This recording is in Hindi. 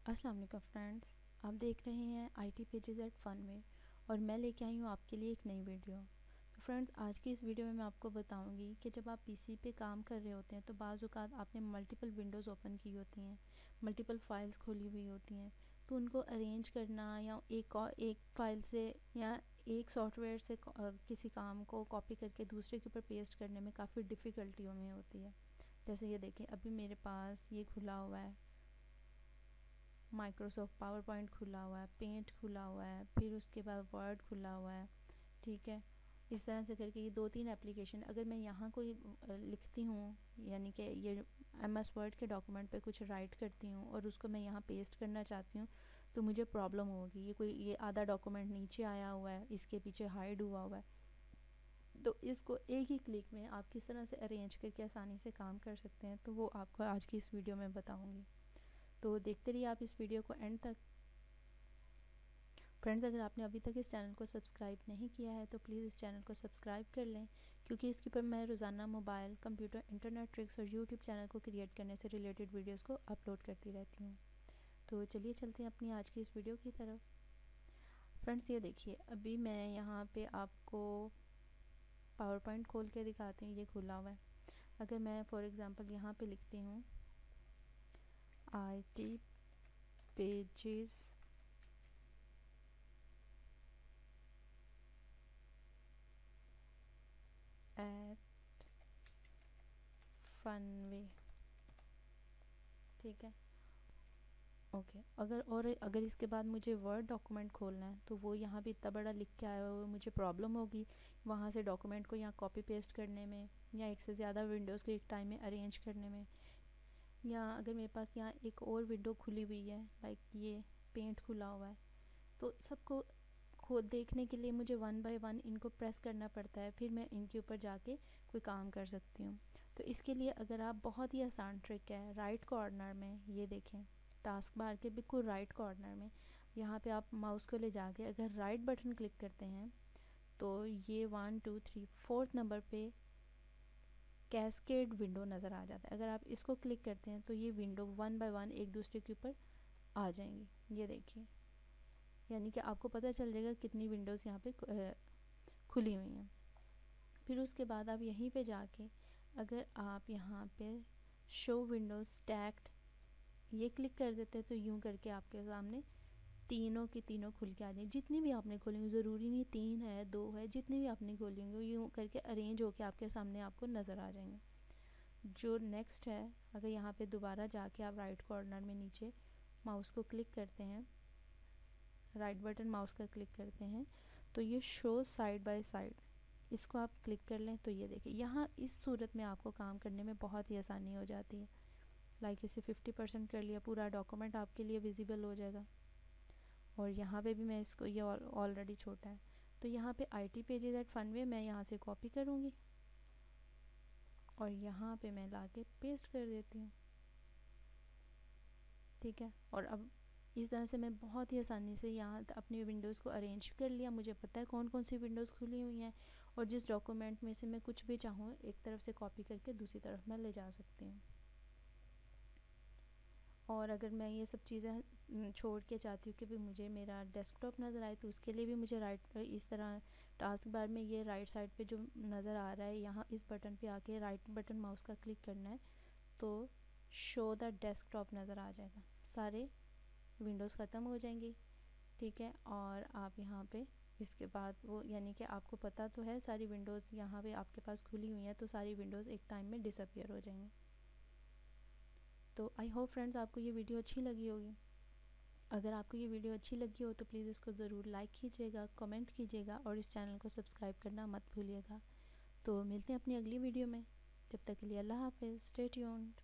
अस्सलाम वालेकुम फ्रेंड्स, आप देख रहे हैं IT पेजेस एट फन में और मैं लेके आई हूँ आपके लिए एक नई वीडियो। तो फ्रेंड्स, आज की इस वीडियो में मैं आपको बताऊंगी कि जब आप पीसी पे काम कर रहे होते हैं तो बाज़ औक़ात आपने मल्टीपल विंडोज़ ओपन की होती हैं, मल्टीपल फाइल्स खोली हुई होती हैं, तो उनको अरेंज करना या एक फ़ाइल से या एक सॉफ्टवेयर से किसी काम को कॉपी करके दूसरे के ऊपर पेस्ट करने में काफ़ी डिफ़िकल्टी हमें होती है। जैसे ये देखें, अभी मेरे पास ये खुला हुआ है, माइक्रोसॉफ्ट पावर पॉइंट खुला हुआ है, पेंट खुला हुआ है, फिर उसके बाद वर्ड खुला हुआ है। ठीक है, इस तरह से करके ये 2-3 एप्लीकेशन अगर मैं यहाँ कोई लिखती हूँ, यानी कि ये MS वर्ड के डॉक्यूमेंट पे कुछ राइट करती हूँ और उसको मैं यहाँ पेस्ट करना चाहती हूँ, तो मुझे प्रॉब्लम होगी। ये आधा डॉक्यूमेंट नीचे आया हुआ है, इसके पीछे हाइड हुआ हुआ है। तो इसको एक ही क्लिक में आप किस तरह से अरेंज करके आसानी से काम कर सकते हैं, तो वो आपको आज की इस वीडियो में बताऊँगी। तो देखते रहिए आप इस वीडियो को एंड तक। फ्रेंड्स, अगर आपने अभी तक इस चैनल को सब्सक्राइब नहीं किया है तो प्लीज़ इस चैनल को सब्सक्राइब कर लें, क्योंकि इसके ऊपर मैं रोज़ाना मोबाइल, कंप्यूटर, इंटरनेट ट्रिक्स और यूट्यूब चैनल को क्रिएट करने से रिलेटेड वीडियोस को अपलोड करती रहती हूँ। तो चलिए चलते हैं अपनी आज की इस वीडियो की तरफ। फ्रेंड्स, ये देखिए, अभी मैं यहाँ पे आपको पावर पॉइंट खोल के दिखाती हूँ। ये खुला हुआ है। अगर मैं फॉर एग्ज़ाम्पल यहाँ पर लिखती हूँ IT पेजेस एट फनवे, ठीक है, ओके। अगर इसके बाद मुझे वर्ड डॉक्यूमेंट खोलना है तो वो यहाँ भी इतना बड़ा लिख के आया हुआ है, मुझे प्रॉब्लम होगी वहाँ से डॉक्यूमेंट को यहाँ कॉपी पेस्ट करने में, या एक से ज़्यादा विंडोज़ को एक टाइम में अरेंज करने में। या अगर मेरे पास यहाँ एक और विंडो खुली हुई है, लाइक ये पेंट खुला हुआ है, तो सबको खुद देखने के लिए मुझे 1 बाय 1 इनको प्रेस करना पड़ता है, फिर मैं इनके ऊपर जाके कोई काम कर सकती हूँ। तो इसके लिए अगर आप, बहुत ही आसान ट्रिक है, राइट कॉर्नर में ये देखें, टास्क बार के बिल्कुल राइट कॉर्नर में यहाँ पे आप माउस को ले जाके अगर राइट बटन क्लिक करते हैं तो ये 1 2 3 4th नंबर पे कैस्केड विंडो नज़र आ जाता है। अगर आप इसको क्लिक करते हैं तो ये विंडो 1 बाय 1 एक दूसरे के ऊपर आ जाएंगी। ये देखिए, यानी कि आपको पता चल जाएगा कितनी विंडोज़ यहाँ पे खुली हुई हैं। फिर उसके बाद आप यहीं पे जाके अगर आप यहाँ पे शो विंडोज स्टैक्ड ये क्लिक कर देते हैं तो यूं करके आपके सामने तीनों की तीनों खुल के आ जाएंगी। जितनी भी आपने खोली होंगी, ज़रूरी नहीं 3 है 2 है, जितनी भी आपने खोली होंगी यूँ करके अरेंज होके आपके सामने आपको नज़र आ जाएंगे। जो नेक्स्ट है, अगर यहाँ पे दोबारा जाके आप राइट कॉर्नर में नीचे माउस को क्लिक करते हैं, राइट बटन माउस का क्लिक करते हैं, तो ये शो साइड बाय साइड, इसको आप क्लिक कर लें तो ये देखिए, यहाँ इस सूरत में आपको काम करने में बहुत ही आसानी हो जाती है। लाइक इसे 50% कर लिया, पूरा डॉक्यूमेंट आपके लिए विजिबल हो जाएगा। और यहाँ पे भी मैं इसको, ये ऑलरेडी छोटा है, तो यहाँ पे IT पेजेस एट फनवे मैं यहाँ से कॉपी करूँगी और यहाँ पे मैं लाके पेस्ट कर देती हूँ। ठीक है, और अब इस तरह से मैं बहुत ही आसानी से यहाँ अपनी विंडोज़ को अरेंज कर लिया। मुझे पता है कौन कौन सी विंडोज़ खुली हुई हैं और जिस डॉक्यूमेंट में से मैं कुछ भी चाहूँ एक तरफ से कॉपी करके दूसरी तरफ मैं ले जा सकती हूँ। और अगर मैं ये सब चीज़ें छोड़ के चाहती हूँ कि भी मुझे मेरा डेस्कटॉप नज़र आए, तो उसके लिए भी मुझे राइट, इस तरह टास्क बार में ये राइट साइड पे जो नज़र आ रहा है, यहाँ इस बटन पे आके राइट बटन माउस का क्लिक करना है तो शो द डेस्कटॉप नज़र आ जाएगा। सारे विंडोज़ ख़त्म हो जाएंगी। ठीक है, और आप यहाँ पे इसके बाद वो, यानी कि आपको पता तो है सारी विंडोज़ यहाँ पे आपके पास खुली हुई हैं, तो सारी विंडोज़ एक टाइम में डिसअपियर हो जाएंगी। तो आई होप फ्रेंड्स आपको ये वीडियो अच्छी लगी होगी। अगर आपको ये वीडियो अच्छी लगी हो तो प्लीज़ इसको ज़रूर लाइक कीजिएगा, कमेंट कीजिएगा और इस चैनल को सब्सक्राइब करना मत भूलिएगा। तो मिलते हैं अपनी अगली वीडियो में, जब तक के लिए अल्लाह हाफिज़, स्टे ट्यून्ड।